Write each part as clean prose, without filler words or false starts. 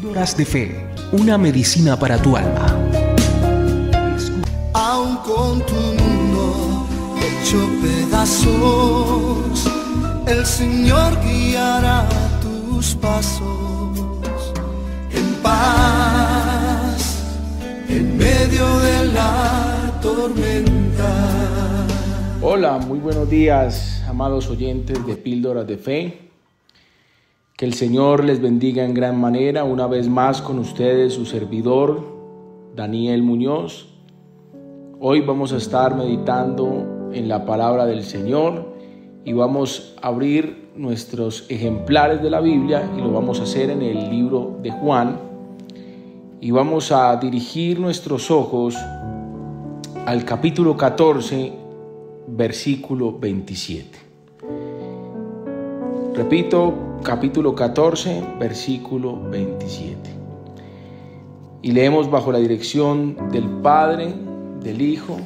Píldoras de Fe, una medicina para tu alma. Aun con tu mundo hecho pedazos, el Señor guiará tus pasos en paz, en medio de la tormenta. Hola, muy buenos días, amados oyentes de Píldoras de Fe. Que el Señor les bendiga en gran manera. Una vez más con ustedes su servidor, Daniel Muñoz. Hoy vamos a estar meditando en la palabra del Señor y vamos a abrir nuestros ejemplares de la Biblia y lo vamos a hacer en el libro de Juan. Y vamos a dirigir nuestros ojos al capítulo 14, versículo 27. Repito, capítulo 14, versículo 27. Y leemos bajo la dirección del Padre, del Hijo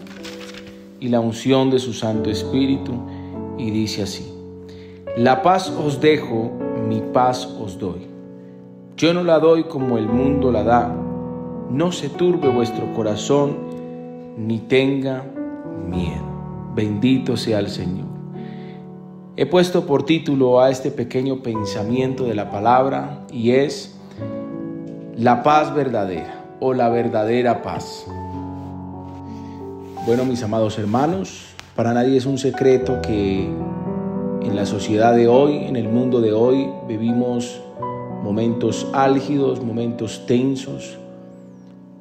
y la unción de su Santo Espíritu, y dice así: La paz os dejo, mi paz os doy. Yo no la doy como el mundo la da. No se turbe vuestro corazón, ni tenga miedo. Bendito sea el Señor. He puesto por título a este pequeño pensamiento de la palabra y es la paz verdadera o la verdadera paz. Bueno, mis amados hermanos, para nadie es un secreto que en la sociedad de hoy, en el mundo de hoy, vivimos momentos álgidos, momentos tensos,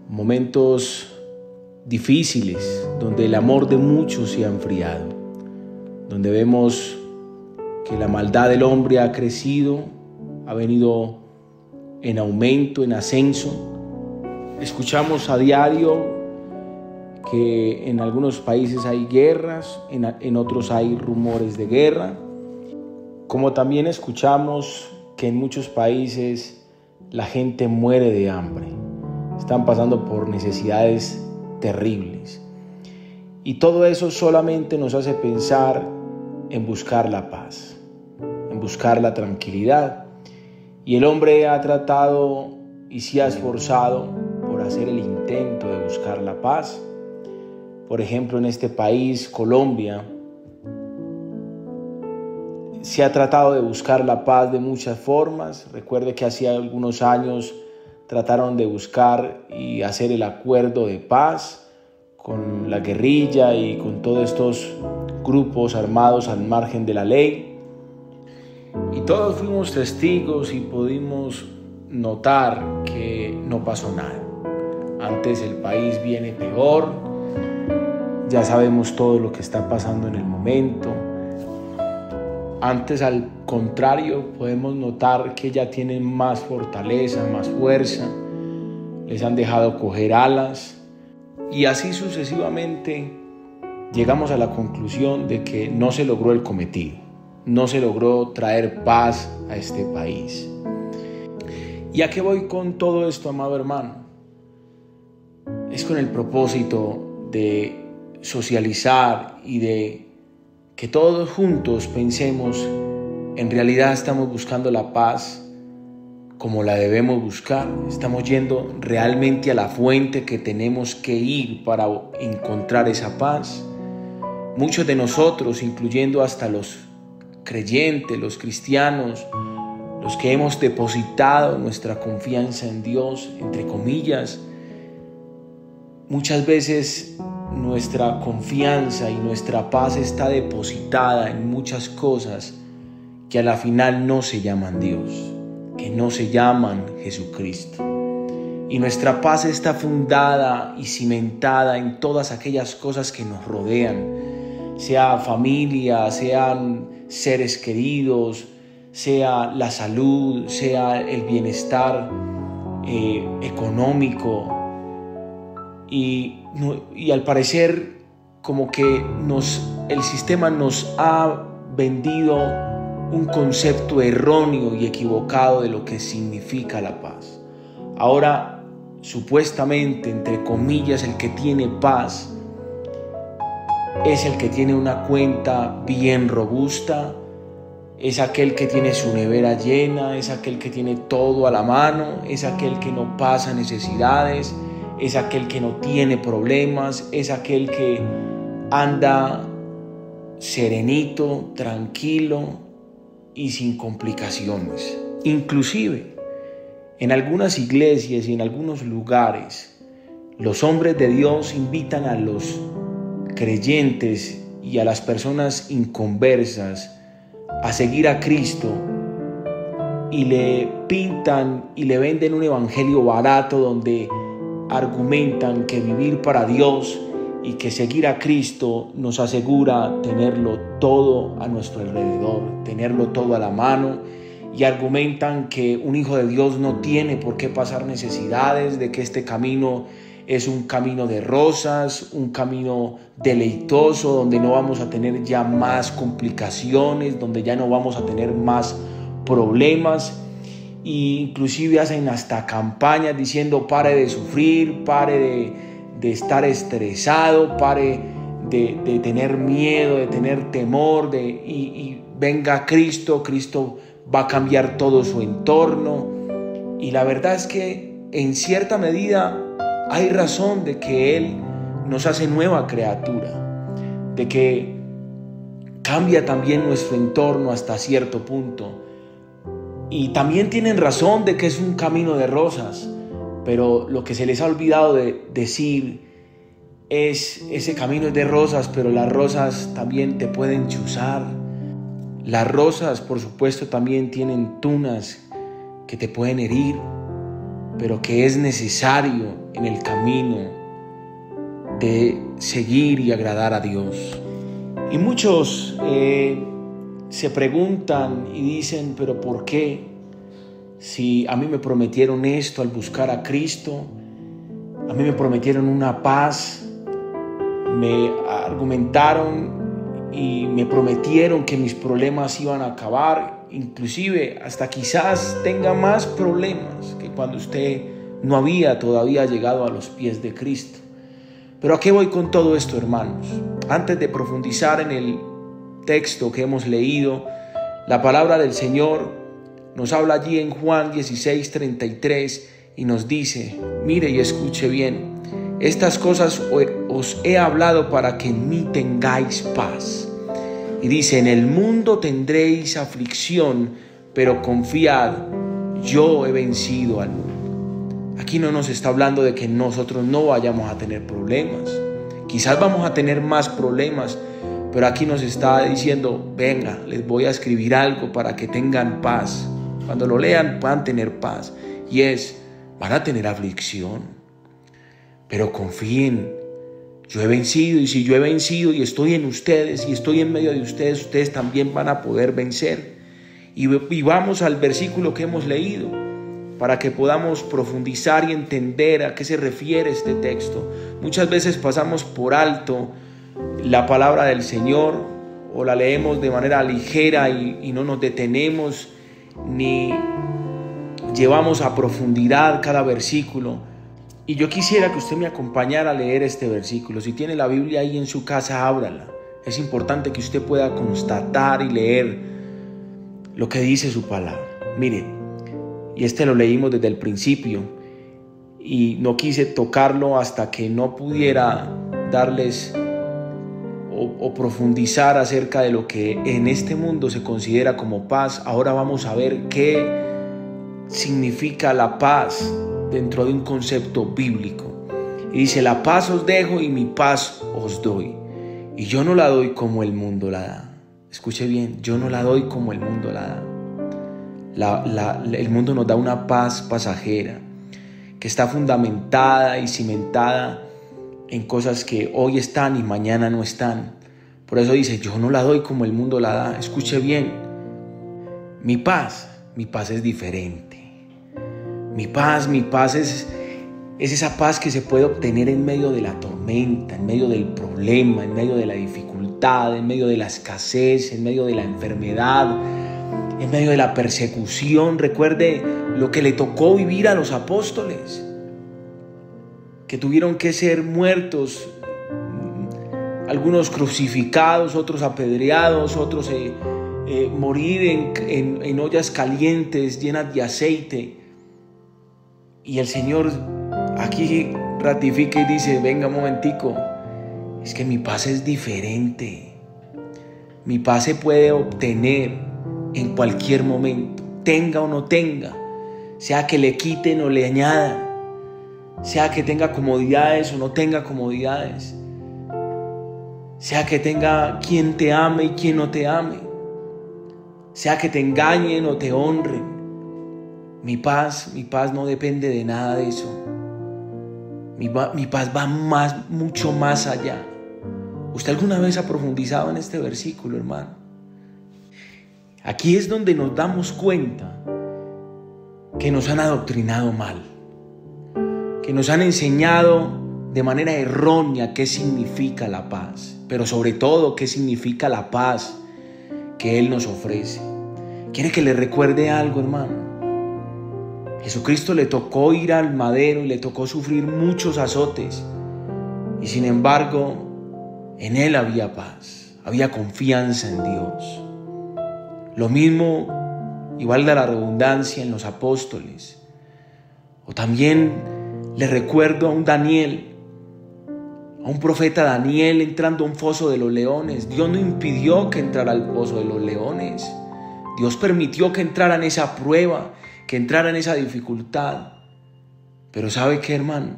momentos difíciles, donde el amor de muchos se ha enfriado, donde vemos que la maldad del hombre ha crecido, ha venido en aumento, en ascenso. Escuchamos a diario que en algunos países hay guerras, en otros hay rumores de guerra, como también escuchamos que en muchos países la gente muere de hambre, están pasando por necesidades terribles. Y todo eso solamente nos hace pensar en buscar la paz, en buscar la tranquilidad. Y el hombre ha tratado y se ha esforzado por hacer el intento de buscar la paz. Por ejemplo, en este país, Colombia, se ha tratado de buscar la paz de muchas formas. Recuerde que hace algunos años trataron de buscar y hacer el acuerdo de paz con la guerrilla y con todos estos grupos armados al margen de la ley. Y todos fuimos testigos y pudimos notar que no pasó nada. Antes el país viene peor, ya sabemos todo lo que está pasando en el momento. Antes, al contrario, podemos notar que ya tienen más fortaleza, más fuerza, les han dejado coger alas y así sucesivamente llegamos a la conclusión de que no se logró el cometido, no se logró traer paz a este país. ¿Y a qué voy con todo esto, amado hermano? Es con el propósito de socializar y de que todos juntos pensemos, en realidad estamos buscando la paz como la debemos buscar, estamos yendo realmente a la fuente que tenemos que ir para encontrar esa paz. Muchos de nosotros, incluyendo hasta los creyentes, los cristianos, los que hemos depositado nuestra confianza en Dios, entre comillas, muchas veces nuestra confianza y nuestra paz está depositada en muchas cosas que a la final no se llaman Dios, que no se llaman Jesucristo. Y nuestra paz está fundada y cimentada en todas aquellas cosas que nos rodean, sea familia, sean seres queridos, sea la salud, sea el bienestar económico. Y al parecer como que el sistema nos ha vendido un concepto erróneo y equivocado de lo que significa la paz. Ahora, supuestamente, entre comillas, el que tiene paz es el que tiene una cuenta bien robusta, es aquel que tiene su nevera llena, es aquel que tiene todo a la mano, es aquel que no pasa necesidades, es aquel que no tiene problemas, es aquel que anda serenito, tranquilo y sin complicaciones. Inclusive, en algunas iglesias y en algunos lugares, los hombres de Dios invitan a los creyentes y a las personas inconversas a seguir a Cristo y le pintan y le venden un evangelio barato donde argumentan que vivir para Dios y que seguir a Cristo nos asegura tenerlo todo a nuestro alrededor, tenerlo todo a la mano, y argumentan que un hijo de Dios no tiene por qué pasar necesidades, de que este camino es un camino de rosas, un camino deleitoso, donde no vamos a tener ya más complicaciones, donde ya no vamos a tener más problemas. E inclusive hacen hasta campañas diciendo: pare de sufrir, pare de estar estresado, pare de tener miedo, de tener temor, y venga Cristo. Cristo va a cambiar todo su entorno. Y la verdad es que en cierta medida hay razón de que Él nos hace nueva criatura, de que cambia también nuestro entorno hasta cierto punto. Y también tienen razón de que es un camino de rosas, pero lo que se les ha olvidado de decir es: ese camino es de rosas, pero las rosas también te pueden chuzar. Las rosas, por supuesto, también tienen tunas que te pueden herir, pero que es necesario en el camino de seguir y agradar a Dios. Y muchos se preguntan y dicen: ¿pero por qué? Si a mí me prometieron esto al buscar a Cristo, a mí me prometieron una paz, me argumentaron y me prometieron que mis problemas iban a acabar, inclusive hasta quizás tenga más problemas que cuando usted no había todavía llegado a los pies de Cristo. Pero ¿a qué voy con todo esto, hermanos? Antes de profundizar en el texto que hemos leído, la palabra del Señor nos habla allí en Juan 16:33 y nos dice: mire y escuche bien, estas cosas os he hablado para que en mí tengáis paz. Y dice: en el mundo tendréis aflicción, pero confiad, yo he vencido al mundo. Aquí no nos está hablando de que nosotros no vayamos a tener problemas. Quizás vamos a tener más problemas, pero aquí nos está diciendo: venga, les voy a escribir algo para que tengan paz. Cuando lo lean puedan tener paz. Y es: van a tener aflicción, pero confíen, yo he vencido. Y si yo he vencido y estoy en ustedes y estoy en medio de ustedes, ustedes también van a poder vencer. Y vamos al versículo que hemos leído para que podamos profundizar y entender a qué se refiere este texto. Muchas veces pasamos por alto la palabra del Señor o la leemos de manera ligera y no nos detenemos ni llevamos a profundidad cada versículo. Y yo quisiera que usted me acompañara a leer este versículo. Si tiene la Biblia ahí en su casa, ábrala. Es importante que usted pueda constatar y leer lo que dice su palabra. Mire, y este lo leímos desde el principio y no quise tocarlo hasta que no pudiera darles o profundizar acerca de lo que en este mundo se considera como paz. Ahora vamos a ver qué significa la paz dentro de un concepto bíblico. Y dice: la paz os dejo y mi paz os doy. Y yo no la doy como el mundo la da. Escuche bien, yo no la doy como el mundo la da. El mundo nos da una paz pasajera que está fundamentada y cimentada en cosas que hoy están y mañana no están. Por eso dice: yo no la doy como el mundo la da. Escuche bien, mi paz es diferente. Mi paz es esa paz que se puede obtener en medio de la tormenta, en medio del problema, en medio de la dificultad, en medio de la escasez, en medio de la enfermedad, en medio de la persecución. Recuerde lo que le tocó vivir a los apóstoles, que tuvieron que ser muertos, algunos crucificados, otros apedreados, otros morir en ollas calientes llenas de aceite. Y el Señor aquí ratifica y dice: venga un momentico, es que mi paz es diferente. Mi paz se puede obtener en cualquier momento, tenga o no tenga, sea que le quiten o le añadan, sea que tenga comodidades o no tenga comodidades, sea que tenga quien te ame y quien no te ame, sea que te engañen o te honren. Mi paz no depende de nada de eso. Mi paz va mucho más allá. ¿Usted alguna vez ha profundizado en este versículo, hermano? Aquí es donde nos damos cuenta que nos han adoctrinado mal, que nos han enseñado de manera errónea qué significa la paz, pero sobre todo qué significa la paz que Él nos ofrece. ¿Quiere que le recuerde algo, hermano? Jesucristo le tocó ir al madero y le tocó sufrir muchos azotes, y sin embargo en Él había paz, había confianza en Dios. Lo mismo, igual de la redundancia, en los apóstoles. O también le recuerdo a un Daniel, a un profeta Daniel entrando a un foso de los leones. Dios no impidió que entrara al foso de los leones. Dios permitió que entrara en esa prueba, que entrara en esa dificultad. Pero ¿sabe qué, hermano?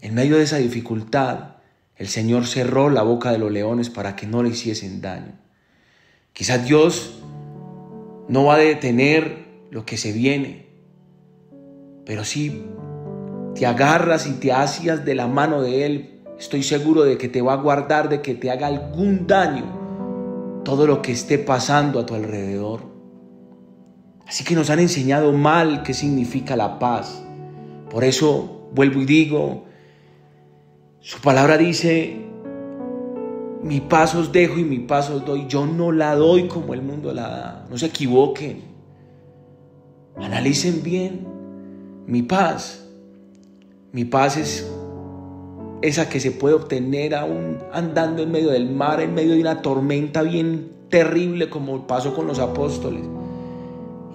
En medio de esa dificultad, el Señor cerró la boca de los leones para que no le hiciesen daño. Quizás Dios no va a detener lo que se viene, pero si te agarras y te asias de la mano de Él, estoy seguro de que te va a guardar de que te haga algún daño todo lo que esté pasando a tu alrededor. Así que nos han enseñado mal qué significa la paz. Por eso vuelvo y digo, su palabra dice: mi paz os dejo y mi paz os doy. Yo no la doy como el mundo la da. No se equivoquen. Analicen bien. Mi paz es esa que se puede obtener aún andando en medio del mar, en medio de una tormenta bien terrible como pasó con los apóstoles.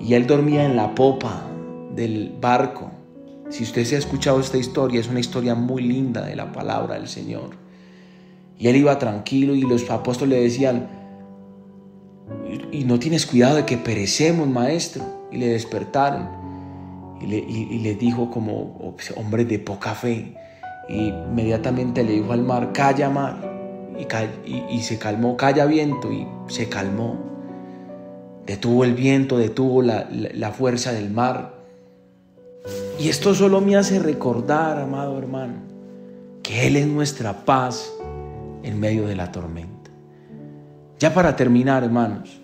Y él dormía en la popa del barco. Si usted se ha escuchado esta historia, es una historia muy linda de la palabra del Señor. Y él iba tranquilo y los apóstoles le decían: y no tienes cuidado de que perecemos, maestro. Y le despertaron y le dijo como hombre de poca fe. Y inmediatamente le dijo al mar: calla, mar. Y se calmó. Calla, viento. Y se calmó. Detuvo el viento, detuvo la fuerza del mar. Y esto solo me hace recordar, amado hermano, que Él es nuestra paz en medio de la tormenta. Ya para terminar, hermanos,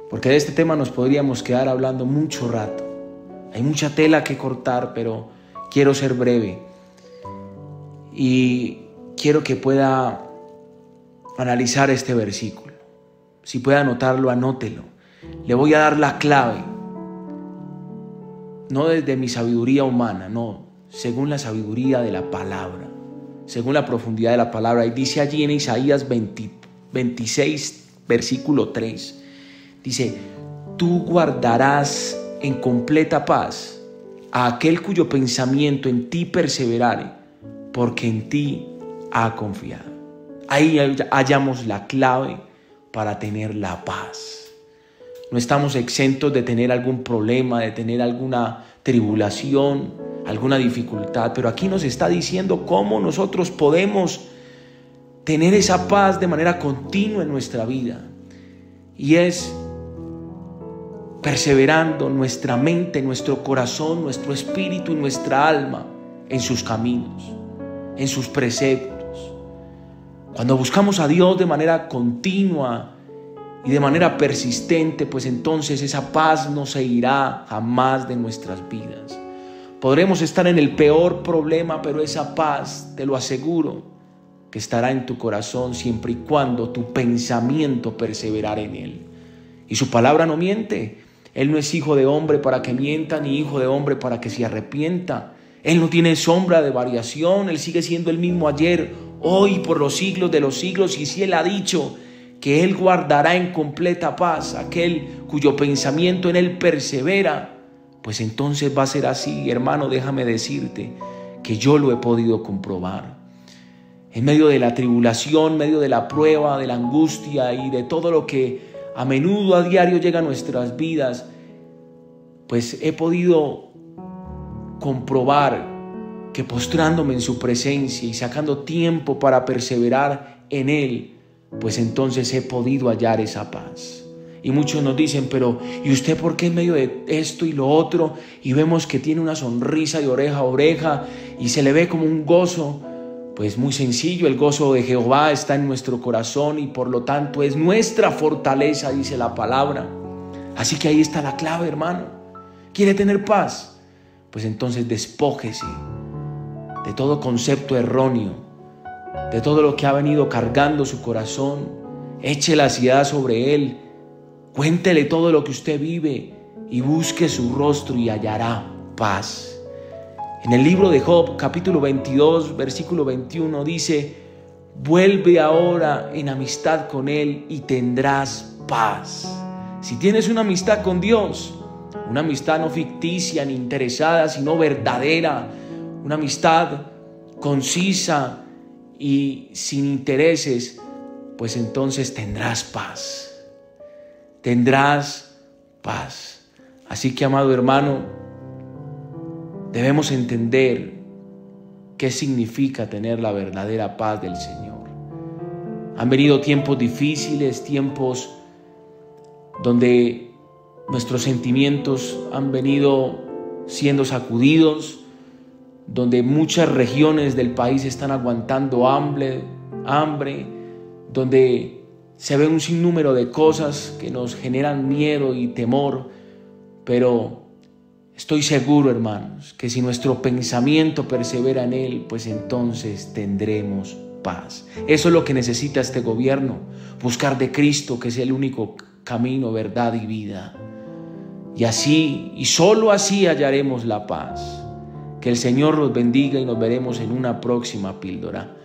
porque de este tema nos podríamos quedar hablando mucho rato. Hay mucha tela que cortar, pero quiero ser breve. Y quiero que pueda analizar este versículo. Si puede anotarlo, anótelo. Le voy a dar la clave. No desde mi sabiduría humana, no, según la sabiduría de la palabra, según la profundidad de la palabra. Y dice allí en Isaías 26, versículo 3, dice: tú guardarás en completa paz a aquel cuyo pensamiento en ti perseverare, porque en ti ha confiado. Ahí hallamos la clave para tener la paz. No estamos exentos de tener algún problema, de tener alguna tribulación, alguna dificultad, pero aquí nos está diciendo cómo nosotros podemos tener esa paz de manera continua en nuestra vida. Y es perseverando nuestra mente, nuestro corazón, nuestro espíritu y nuestra alma en sus caminos, en sus preceptos. Cuando buscamos a Dios de manera continua y de manera persistente, pues entonces esa paz no se irá jamás de nuestras vidas. Podremos estar en el peor problema, pero esa paz, te lo aseguro, que estará en tu corazón siempre y cuando tu pensamiento perseverare en Él. Y su palabra no miente. Él no es hijo de hombre para que mienta, ni hijo de hombre para que se arrepienta. Él no tiene sombra de variación. Él sigue siendo el mismo ayer, hoy, por los siglos de los siglos. Y si Él ha dicho que Él guardará en completa paz aquel cuyo pensamiento en Él persevera, pues entonces va a ser así. Hermano, déjame decirte que yo lo he podido comprobar. En medio de la tribulación, en medio de la prueba, de la angustia y de todo lo que a menudo a diario llega a nuestras vidas, pues he podido comprobar que postrándome en su presencia y sacando tiempo para perseverar en Él, pues entonces he podido hallar esa paz. Y muchos nos dicen, pero ¿y usted por qué en medio de esto y lo otro? Y vemos que tiene una sonrisa de oreja a oreja y se le ve como un gozo. Pues muy sencillo, el gozo de Jehová está en nuestro corazón y por lo tanto es nuestra fortaleza, dice la palabra. Así que ahí está la clave, hermano. ¿Quiere tener paz? Pues entonces despójese de todo concepto erróneo, de todo lo que ha venido cargando su corazón. Eche la ansiedad sobre Él. Cuéntele todo lo que usted vive y busque su rostro y hallará paz. En el libro de Job, capítulo 22, versículo 21, dice: vuelve ahora en amistad con Él y tendrás paz. Si tienes una amistad con Dios, una amistad no ficticia ni interesada, sino verdadera, una amistad concisa y sin intereses, pues entonces tendrás paz. Tendrás paz. Así que, amado hermano, debemos entender qué significa tener la verdadera paz del Señor. Han venido tiempos difíciles, tiempos donde nuestros sentimientos han venido siendo sacudidos, donde muchas regiones del país están aguantando hambre, donde se ve un sinnúmero de cosas que nos generan miedo y temor, pero estoy seguro, hermanos, que si nuestro pensamiento persevera en Él, pues entonces tendremos paz. Eso es lo que necesita este gobierno, buscar de Cristo, que es el único camino, verdad y vida. Y así, y solo así hallaremos la paz. Que el Señor los bendiga y nos veremos en una próxima píldora.